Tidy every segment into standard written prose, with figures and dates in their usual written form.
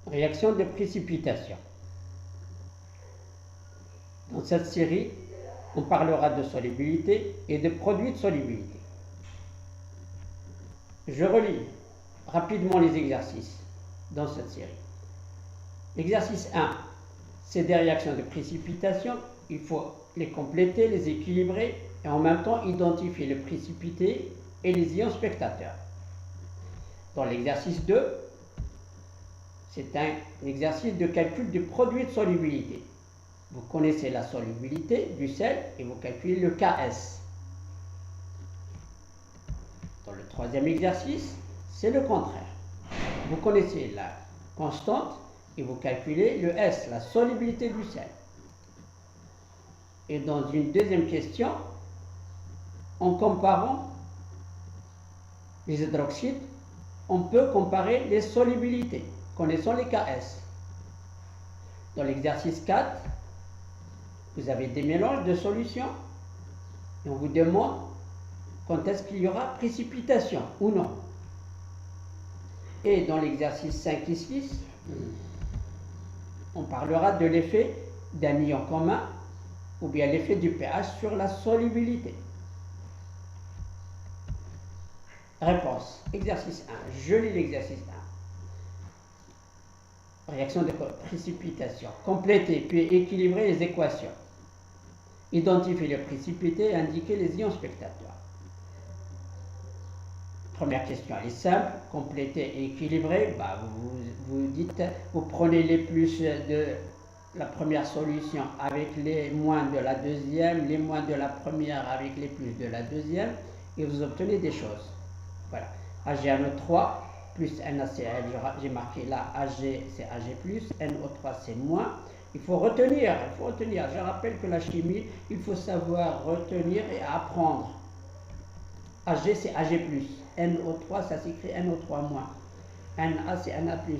Réaction de précipitation. Dans cette série, on parlera de solubilité et de produits de solubilité. Je relis rapidement les exercices dans cette série. Exercice 1, c'est des réactions de précipitation. Il faut les compléter, les équilibrer et en même temps identifier le précipité et les ions spectateurs. Dans l'exercice 2, c'est un exercice de calcul du produit de solubilité. Vous connaissez la solubilité du sel et vous calculez le Ks. Dans le troisième exercice, c'est le contraire. Vous connaissez la constante et vous calculez le S, la solubilité du sel. Et dans une deuxième question, en comparant les hydroxydes, on peut comparer les solubilités, connaissant les Ks. Dans l'exercice 4, vous avez des mélanges de solutions et on vous demande quand est-ce qu'il y aura précipitation ou non. Et dans l'exercice 5 et 6, on parlera de l'effet d'un ion commun ou bien l'effet du pH sur la solubilité. Réponse. Exercice 1. Je lis l'exercice 1. Réaction de précipitation. Compléter puis équilibrer les équations. Identifier le précipité et indiquer les ions spectateurs. Première question, elle est simple. Compléter et équilibrer. Vous dites, vous prenez les plus de la première solution avec les moins de la deuxième, les moins de la première avec les plus de la deuxième, et vous obtenez des choses. Voilà. AgNO3 plus NaCl, j'ai marqué là Ag c'est Ag+, NO3 c'est moins. Il faut retenir. Je rappelle que la chimie, il faut savoir retenir et apprendre. Ag c'est Ag+, NO3 ça s'écrit NO3-, Na c'est Na+, Cl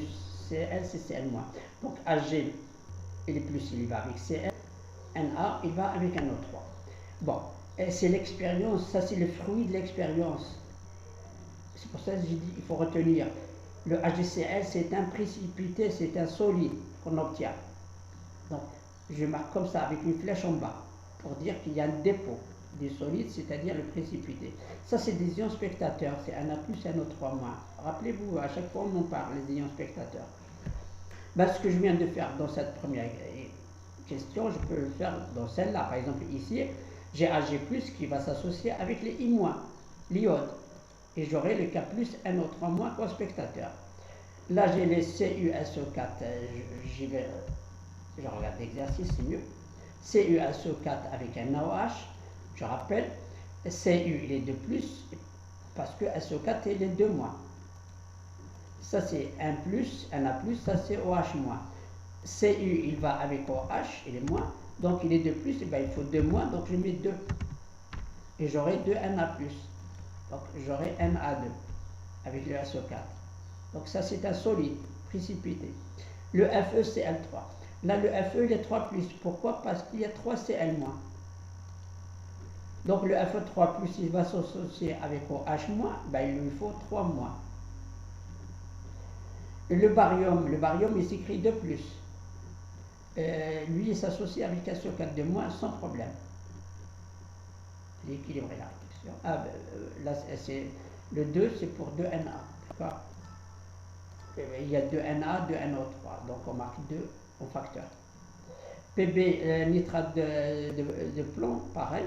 c'est Cl-. Donc Ag, il est plus, il va avec Cl, Na, il va avec NO3. Bon, c'est l'expérience, ça c'est le fruit de l'expérience. C'est pour ça que j'ai dit il faut retenir. Le HgCl, c'est un précipité, c'est un solide qu'on obtient. Donc, je marque comme ça avec une flèche en bas pour dire qu'il y a un dépôt des solides, c'est-à-dire le précipité. Ça, c'est des ions spectateurs, c'est Na+, NO3-. Rappelez-vous, à chaque fois on en parle, les ions spectateurs. Ce que je viens de faire dans cette première question, je peux le faire dans celle-là. Par exemple, ici, j'ai Ag+, qui va s'associer avec les I-, l'iode. Et j'aurai le K+, NO3- comme spectateur. Là, j'ai les CuSO4, je regarde l'exercice, c'est mieux. CuSO4 avec un NaOH, je rappelle, Cu il est 2+, parce que SO4 il est 2-. Ça c'est 1+, Na+, ça c'est OH-. Cu il va avec OH, il est moins, donc il est 2+, et bien il faut 2-, donc je mets 2. Et j'aurai 2 Na+. Donc j'aurai Na2 avec le SO4. Donc ça c'est un solide, précipité. Le FeCl3. Là le Fe il est 3+. Pourquoi? Parce qu'il y a 3 Cl-. Donc le Fe3+, il va s'associer avec OH-, il lui faut 3-. Et le barium il s'écrit 2+. Lui il s'associe avec SO4 de- sans problème. J'ai équilibré la réaction. Là c'est le 2 c'est pour 2 Na. Il y a 2 Na, 2 NO3, donc on marque 2 en facteur. Pb, nitrate de plomb, pareil,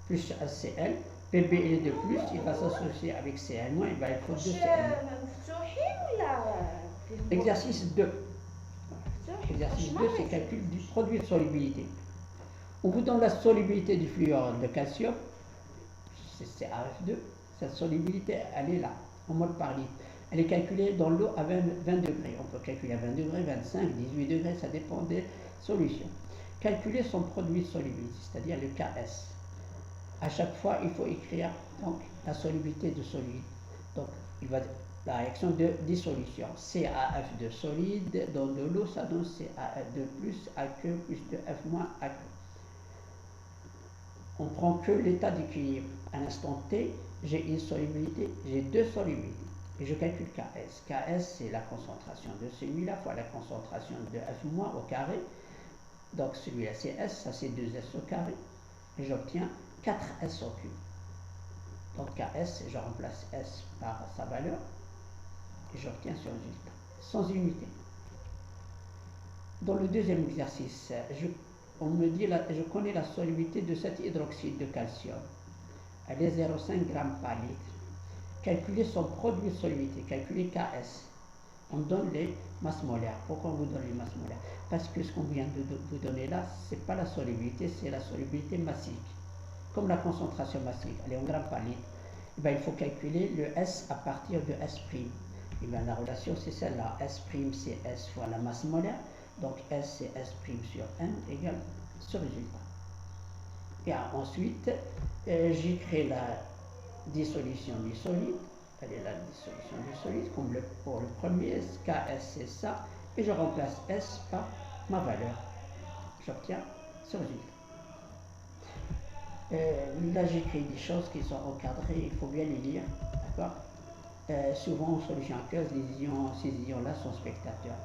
plus HCl. Pb il est 2+, il va s'associer avec Cl-, il faut 2 Cl-. Exercice 2. Exercice 2, c'est calcul du produit de solubilité. On vous donne la solubilité du fluorure de calcium, c'est CaF2. Cette solubilité, elle est là, en mol par litre. Elle est calculée dans l'eau à 20 degrés. On peut calculer à 20 degrés, 25, 18 degrés, ça dépend des solutions. Calculer son produit de solubilité, c'est-à-dire le Ks. À chaque fois, il faut écrire donc, la solubilité de solide. Donc, la réaction de dissolution. CaF2 solide, dans de l'eau, ça donne CaF2+, aqueux, plus de F- aqueux. On prend que l'état d'équilibre. À l'instant T, j'ai une solubilité, j'ai 2 solubilités. et je calcule Ks. Ks, c'est la concentration de celui-là fois la concentration de F- au carré. Donc celui-là c'est S, ça c'est 2S au carré. Et j'obtiens 4S au cube. Donc Ks, je remplace S par sa valeur. Et j'obtiens ce résultat, sans unité. Dans le deuxième exercice, on me dit, je connais la solubilité de cet hydroxyde de calcium. Elle est 0,5 g par litre. Calculer son produit de solubilité, calculer Ks. On donne les masses molaires. Pourquoi on vous donne les masses molaires? Parce que ce qu'on vient de vous donner là, ce n'est pas la solubilité, c'est la solubilité massique. Comme la concentration massique, elle est en grammes par litre, et bien, il faut calculer le S à partir de S'. Et bien, la relation, c'est celle-là. S' c'est S fois la masse molaire. Donc S c'est S' sur M égale ce résultat. Et ensuite, j'écris la dissolution du solide. Elle est la dissolution du solide, comme pour le premier, Ks c'est ça, et je remplace S par ma valeur. J'obtiens ce résultat. Là j'écris des choses qui sont encadrées, il faut bien les lire, d'accord? Souvent en solution aqueuse, ces ions-là sont spectateurs.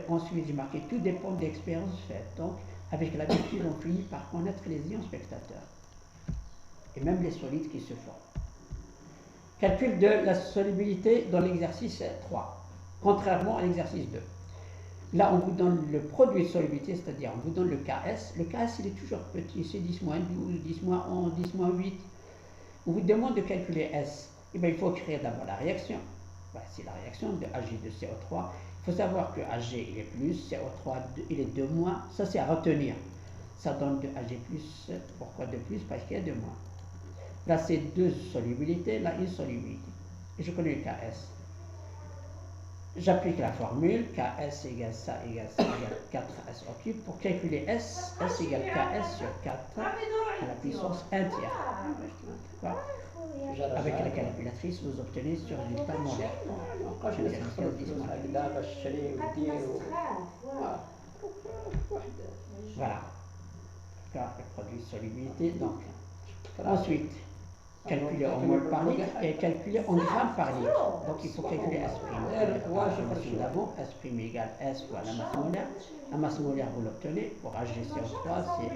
Ensuite j'ai marqué, tout dépend de l'expérience faite. Donc avec l'habitude on finit par connaître les ions spectateurs. Et même les solides qui se forment. Calcul de la solubilité dans l'exercice 3, contrairement à l'exercice 2. Là, on vous donne le produit de solubilité, c'est-à-dire on vous donne le Ks. Le Ks, il est toujours petit, c'est 10-12, 10-11, 10-8. On vous demande de calculer S. Eh bien, il faut créer d'abord la réaction. Voilà, c'est la réaction de Ag2CO3. Il faut savoir que Ag, il est plus, CO3, il est 2 moins. Ça, c'est à retenir. Ça donne de Ag+. Pourquoi de plus? Parce qu'il y a 2 moins. Là, c'est 2 solubilités, là, une solubilité. Et je connais le Ks. J'applique la formule, Ks égale ça, égale 4S au cube. Pour calculer S, S égale Ks sur 4 à la puissance 1 tiers. Avec la calculatrice, vous obtenez ce résultat molaire. Voilà. Le produit de solubilité. Donc, ensuite, calculer en mol par litre et calculer en grammes par litre. Donc il faut calculer S'. Nous avons S' égale S fois la masse molaire. La masse molaire, vous l'obtenez. Pour HgCO3, c'est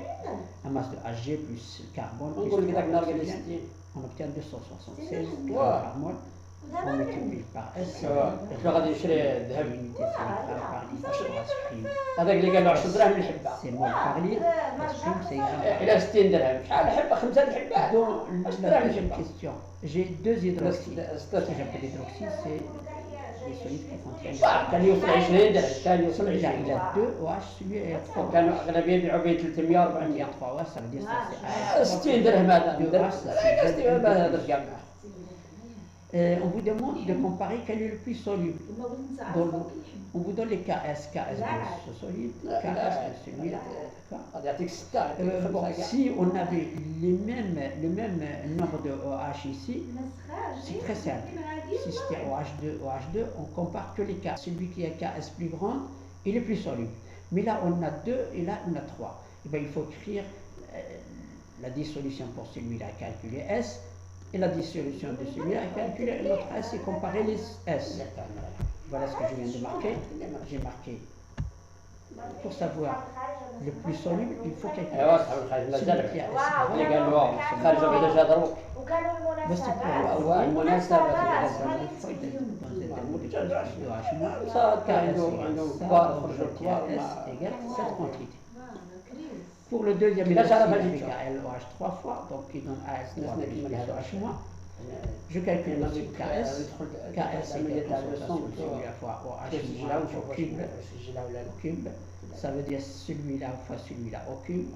la masse de Hg plus le carbone plus l'oxygène. On obtient 276 grammes par mol. On multiplie par S. غادي نشري ذهب L'unité c'est grammes par litre pour S'. هذاك اللي قال له 10 دراهم الحبه C'est mol par litre. S' c'est grammes par litre. الى 60 درهم شحال الحبه 5 الحبه Dans la deuxième question, j'ai 2 hydroxydes. Ce que j'appelle hydroxyde, c'est des solides qui contiennent. كان يوصل 20 درهم كان يوصل Celui-là, 20 il a 2 OH, celui-là, il a 3 OH. كانوا اغلبيه يبيعوا به 300 Il y a 400 3 OH, ça veut dire ça c'est 60 درهم هذا 2 OH, ça c'est 60 هذا الكامل. On vous demande de comparer quel est le plus soluble. On vous donne les KS, KS de ce solide, KS de celui-là. غادي يعطيك 6 Bon, si on avait le même nombre de OH ici, c'est très simple. Si c'était OH2, on compare que les cas. Celui qui a KS plus grand, il est plus soluble. Mais là, on a 2 et là, on a 3. Et bien, il faut écrire la dissolution pour celui-là, calculer S, et la dissolution de celui-là, calculer l'autre S et comparer les S. Voilà ce que je viens de marquer. J'ai marqué. Pour savoir le plus soluble, il faut calculer. Celui qui a S. اللي قال له خارج غدا جا ضروك Mais c'est pour هو المناسبه Pour le deuxième exercice, LOH 3 fois, donc il donne AS3 plus OH-. Je calcule aussi KS. KS égale concentration de celui-là fois OH- au cube. Ça veut dire celui-là fois celui-là au cube.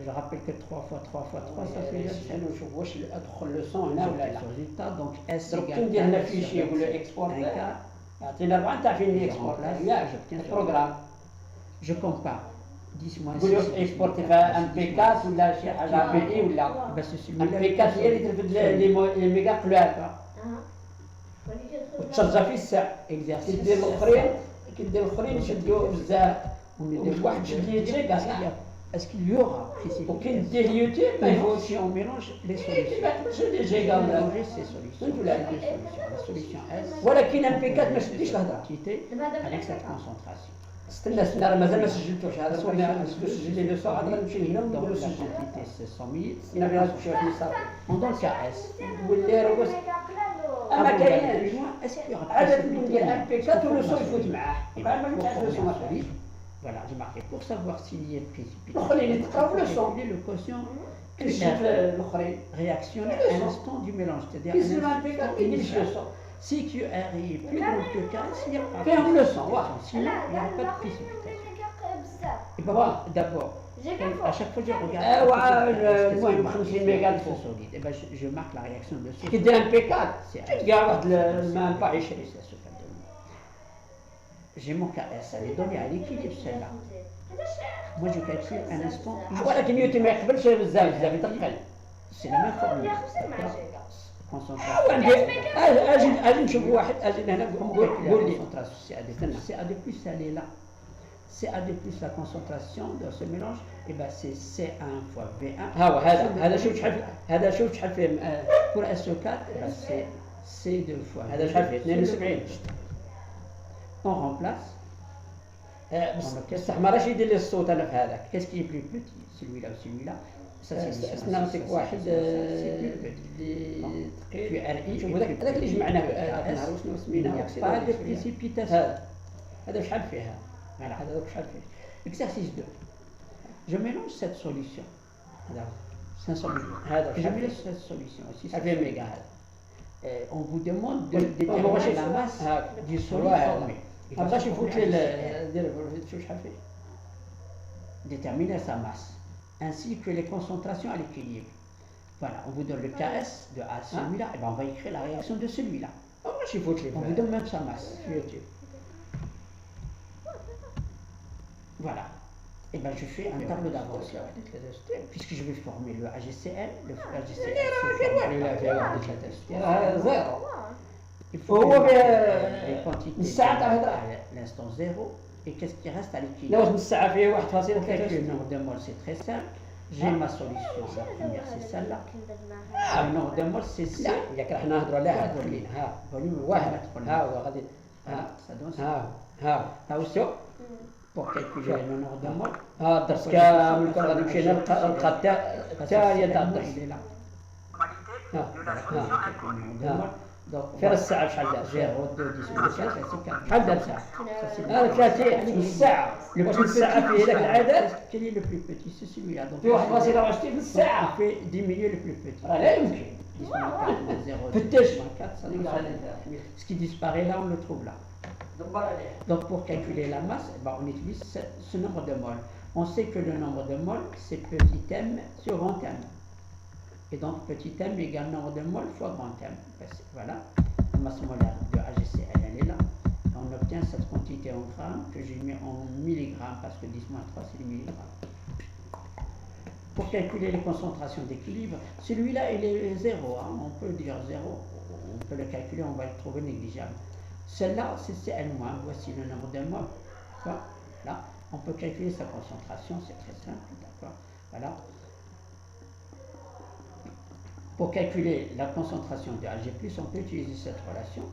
Je rappelle que 3 fois 3 fois 3, ça fait 7. نشوف واش ادخل لو سون هنا ولا لا. Résultat, donc S درك égale كي ندير هنا فيشي يقول له اكسبورت يعطينا 4 تاع فين اكسبورت ياك البروغرام Je compare 10 moins 6. يقول له اكسبورتي فيها ام بي 4 ولا شي حاجه بي اي ولا ام بي 4 هي اللي ترفد لي ميجا كلها وتشرجها في الساعه كدير الاخرين يشدوا بزاف واحد شد لي يجي كاع est-ce qu'il y aura précipitation? Si on mélange les solutions. Mélanger ces solutions. La solution S. ولكن MP4 ما شديش الهضره. Quantité avec cette concentration. استنى راه مازال ما سجلتوش هذا سجل لي لو سون غادي نمشي لهنا Donc ونقولوا la سجل. quantité c'est 100 000. سينا غير تمشي واحد صافي. On donne cas S. واللي راه Avant ما d'aller كايناش. plus loin, est-ce qu'il y aura عدد من ديال MP4 ولو سون يفوت précipitation? معاه. Et ما pour كاينش لو former سون un solide, voilà, j'ai marqué pour savoir s'il y a précipitation. الآخرين يتقراو لو سون. Le quotient كنشوف الاخرين. réactionne à l'instant du mélange, c'est-à-dire كيسمع MP4 ما يديرش لو سون. si QRI est plus grand que K, il n'y a pas de فيهم لو سون واحد. précipitation. Sinon, il n'y aura pas de précipitation. Et ben Voilà. d'abord, à chaque fois je regarde. المهم 50 ميجا de الفوق. solide. Et ben je marque la réaction de ce كي دير MP4 c'est تلقى واحد ما با 20. c'est ce qu'elle donne. J'ai mon KS, elle est donnée à l'équilibre celle-là. Moi je calcule un instant. ولكن نيوتن ما يقبلش بزاف يثقل. C'est la même formule. Concentration. اجي نشوف واحد اجي هنا قول لي. Concentration, CA de plus, elle est là. CA de plus, la concentration dans ce mélange, et ben c'est C1 fois V1. ها هو هذا شوف شحال هذا شوف شحال فيه Pour SO4, ben c'est C2 fois هذا شحال فيه 72. On remplace. بصح ما راش يدير لي الصوت انا في هذاك. Qu'est-ce qui est plus petit? Celui-là ou celui-là? Ça c'est نعطيك واحد اللي ثقيل. شوف هذاك اللي جمعناه نهار وشنو سميناه pas de précipitation. هذا شحال فيها. هذا شحال فيه. Exercice 2. Je mélange cette solution. هذا 500 ml. هذا Je شحال mélange فيه. cette solution aussi. شحال فيه ميجا هذا. On vous demande de ما déterminer بغاش la masse du solide واحد. formé. Il ما va بغاش se يفوت former لي دير شوف شحال فيه. déterminer sa masse, ainsi que les concentrations à l'équilibre. Voilà, on vous donne le KS de A celui-là, et ben on va écrire la réaction de celui-là. ما بغاش يفوت لي. On vous donne même sa masse. Voilà. Et ben je fais un tableau d'avance là. Puisque je vais former le AGCL, le AGCL زيرو. il faut هو que بيه les quantités الساعة تاع الهضرة. à l'instant 0 et qu'est-ce qui reste à لا l'équilibre. واش نص ساعة فيه 1.3. Pour calculer le nombre de moles, c'est très simple. J'ai ma solution, la première c'est celle-là. Le nombre de moles, c'est C. لا ياك راح نهضروا على هذا كلنا. ها Volume واحد. volume. ها هو غادي. Voilà, ça donne ça. ها Là aussi, pour calculer le nombre de moles, ها الدرس كامل كون غادي نمشي نلقى التالية تاع الدرس. il est là. ها Donc, فين الساعة شحال دار؟ 0, 2, 10, 15, c'est 4. شحال دار ساعة؟ Ça, c'est هذا 30 نص ساعة. واش نص ساعة فيه ذاك العدد؟ Quel est le plus petit? C'est celui-là. Donc, في 1.20 نص on ساعة. fait diminuer le plus petit. راه لا يمكن. 0, 4, ça donne ça. Ce qui disparaît là, on le trouve là. دبر عليه. Donc pour calculer la masse, eh ben, on utilise ce nombre de moles. On sait que le nombre de moles, c'est petit m sur grand m. Et donc petit m égale nombre de moles fois grand m. Voilà, la masse molaire de AGCL, elle est là. Et on obtient cette quantité en grammes que j'ai mis en milligrammes parce que 10-3 c'est les milligrammes. Pour calculer les concentrations d'équilibre, celui-là il est 0, hein, on peut dire 0, on peut le calculer, on va le trouver négligeable. Celle-là, c'est Cl-, voici le nombre de moles. Là, on peut calculer sa concentration, c'est très simple, d'accord. Voilà. Pour calculer la concentration de Ag+, on peut utiliser cette relation,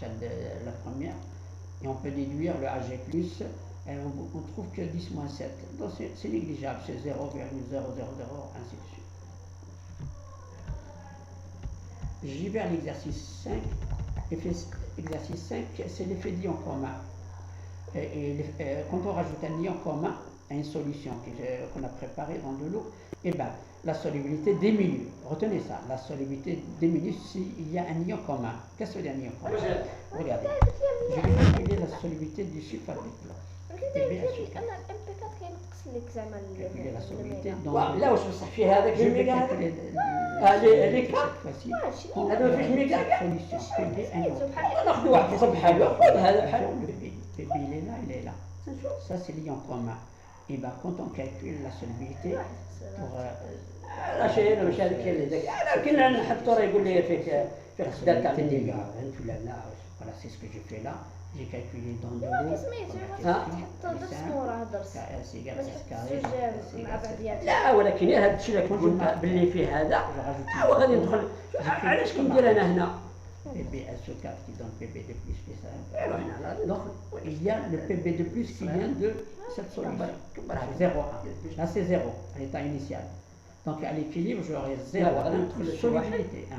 celle de la première, et on peut déduire le Ag+, et on trouve que 10-7. Donc c'est négligeable, c'est 0,000, ainsi de suite. J'y vais à l'exercice 5. Exercice 5, c'est l'effet d'ion commun. Quand on rajoute un ion commun à une solution qu'on a préparée dans de l'eau, eh ben, la solubilité diminue. Retenez ça, la solubilité diminue s'il y a un ion commun. Qu'est-ce que c'est un ion commun? Regardez, je vais calculer la solubilité du sulfate de chlore. Calculer la solubilité. لا واش بصح فيه هذاك Je vais الميجا calculer هذا اللي كان cette fois-ci. هذا ما فيش ميجا Solution. ناخذ واحد اخر بحالو هذا بحالو Le B, il est là, il est là. Ça, c'est l'ion commun. Et ben, quand on calcule la solubilité pour لا شيء انا مش هذاك اللي ذاك انا كنا نحطو راه يقول لي فيك خدات تاع الميجا فهمت ولا لا voilà, c'est ce que je fais là. J'ai calculé dans de l'eau. KS égale S carré. لا ولكن هذا الشيء اللي كنت باللي فيه هذا هو غادي ندخل علاش كندير انا هنا PBSE4 qui donne PB de plus que ça. Donc il y a le PB de plus qui vient de cette solution. 0,1. Là c'est 0 à l'état initial. Donc à l'équilibre j'aurai 0,1 plus solubilité 1.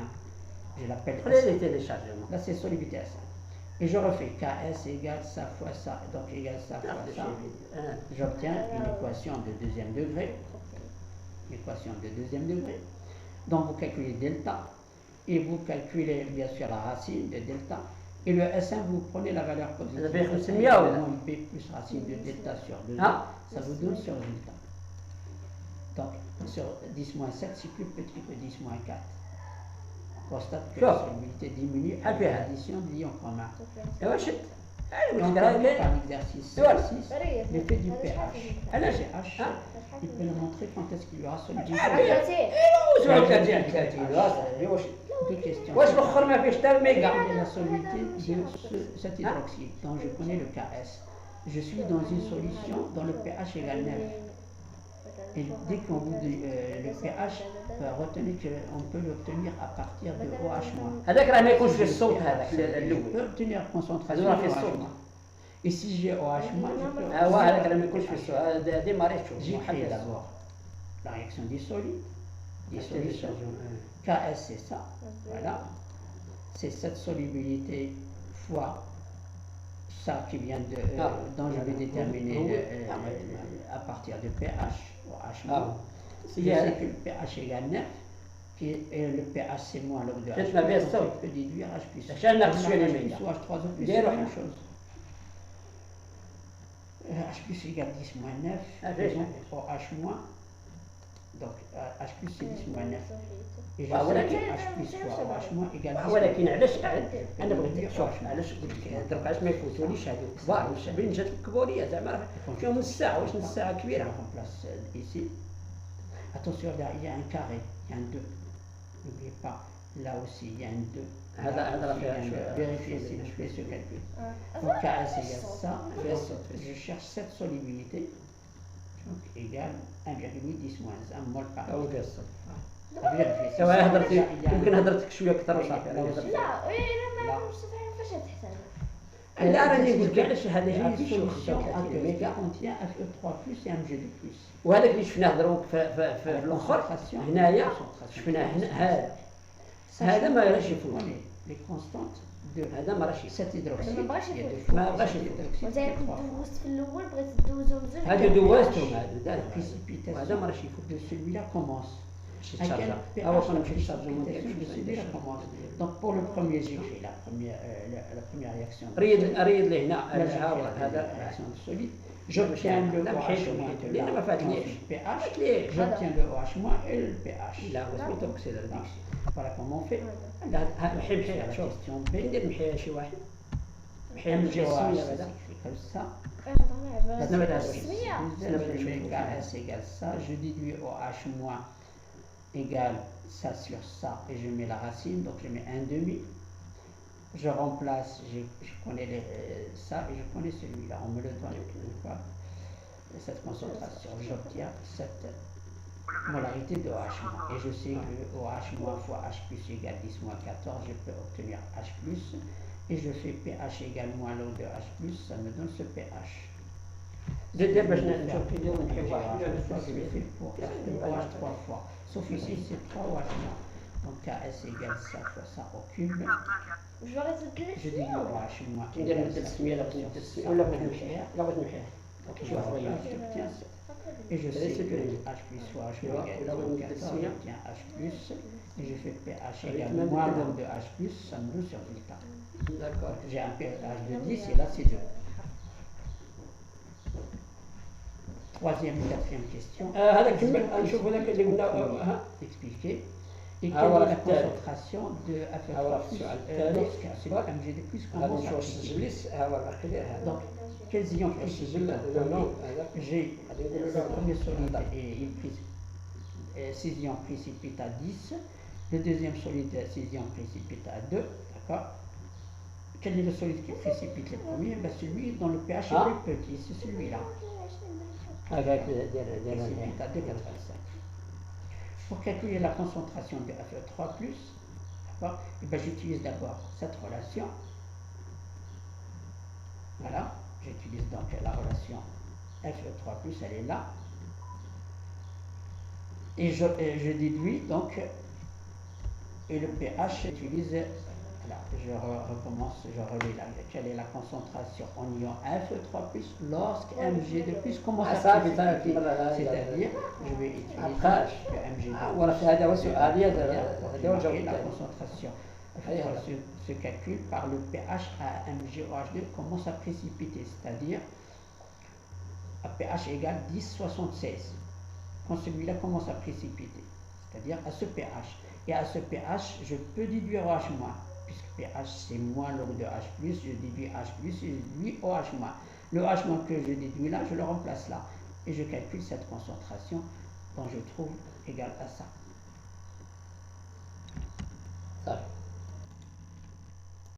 Je l'appelle S. Là c'est solubilité S1. Et je refais KS égale ça fois ça, donc égale ça fois ça. J'obtiens une équation de deuxième degré. Équation de deuxième degré. Donc vous calculez delta. Et vous calculez bien sûr la racine de delta. Et le S1, vous prenez la valeur positive. B plus racine de delta sur 2, ça vous donne ce résultat. Donc, sur 10 moins 7, c'est plus petit que 10 moins 4. On constate que la solubilité diminue avec l'addition de l'ion commun. Donc, par l'exercice 6, l'effet du pH. Le pH, il peut nous montrer quand est-ce qu'il y aura solubilité. Deux questions. La solubilité de cet hydroxyde, donc je connais le KS. Je suis dans une solution dont le pH égale 9. Et dès qu'on vous dit le pH, retenez qu'on peut l'obtenir à partir de OH-. On peut obtenir concentration de OH-. Et si j'ai OH-, j'ai créé d'abord la réaction dissoluble. Dissolution. KS c'est ça, voilà. C'est cette solubilité fois ça qui vient de, dont je vais déterminer à partir de pH, OH-. Je sais que le pH égale 9, et le pH c'est moins log de H+, donc je peux déduire H+. H+, OH3O+, c'est la même chose. H+ égale 10 moins 9, donc OH-. Donc H+ c'est 10 moins 9. Et je sais que H+ fois OH- égale 10. ولكن علاش انا بغيت ديك شوف علاش قلت لك درك علاش ما يفوتونيش هادو كبار والشعبين جات الكبوريه زعما فيهم نص ساعه واش نص ساعه كبيره. Ici. Attention, là il y a un carré, il y a un 2. N'oubliez pas, là aussi il y a un 2. Vérifiez si je fais ce calcul. Donc KS égale ça, je cherche cette solubilité. Donc égale 1,8 moins 1 mol par litre. يمكن هضرتك شويه اكثر وصافي. لا انا مش فاش تحسن. لا راني نقول لك علاش هذا جاي في solution contient Fe3+ et Mg2+. وهذاك اللي شفناه دروك في الاخر هنايا شفناه هذا ما راهش يفوت. Les constantes de هذا ما راهش cet hydroxyde. ما بغاش يفوت. وانت دوزت في الاول بغيت دوزهم بزاف. هادو دوزتهم هادو دار précipitation. هذا ما راهش يفوت. De celui-là commence. Donc pour le premier j'ai fait la première réaction. Solide. J'obtiens le OH- pH. J'obtiens le OH- et le pH. Voilà comment on fait. La question B. Comme ça. KS égale ça. Je déduis OH- égale ça sur ça et je mets la racine, donc je mets 1/2. Je remplace, je connais ça et je connais celui-là, on me le donne une fois. Cette concentration, j'obtiens cette molarité de OH- et je sais que OH- fois H+ égale 10 moins 14, je peux obtenir H+, et je fais pH égale moins log de H+, ça me donne ce pH. Je le fais pour OH 3 fois. Sauf ici, c'est 3 OH-. Donc KS égale ça fois ça au cube. Je dis OH- égale ça sur ça. Et je sais que H+ fois H- égale 14, j'obtiens H+, et je fais pH égale moins log de H+, ça me donne ce résultat. D'accord. J'ai un pH de 10 et là c'est 2. Troisième et quatrième question. Expliquer. Et quelle est la concentration de Fe3+ lorsque c'est le Mg2+ commence à appliquer. Donc, quels ions précipitent? J'ai le premier solide et 6 ions précipitent à 10. Le deuxième solide, 6 ions précipitent à 2. D'accord. Quel est le solide qui précipite les premiers? Ben, celui dont le pH Ah. est plus petit, c'est celui-là. هكاك دير Précipite à 2,85. Pour calculer la concentration de Fe3+, d'accord, et ben, j'utilise d'abord cette relation. Voilà, j'utilise donc la relation Fe3+, elle est là. Et je déduis donc, et le pH, j'utilise, voilà, je recommence, je relis là, quelle est la concentration en ion Fe3+, lorsque Mg2+, commence à صافي précipiter. صافي C'est-à-dire, je vais utiliser عبقاش. le Mg2+. ورا هذا هو السؤال Pour هذا marquer la concentration se calcule par le pH à MgOH2 commence à précipiter, c'est-à-dire à pH égale 10,76. Quand celui-là commence à précipiter, c'est-à-dire à ce pH. Et à ce pH, je peux déduire OH-, puisque pH c'est moins log de H+, je déduis H+, et je déduis OH-. Le OH- que je déduis là, je le remplace là. Et je calcule cette concentration dont je trouve égale à ça. صافي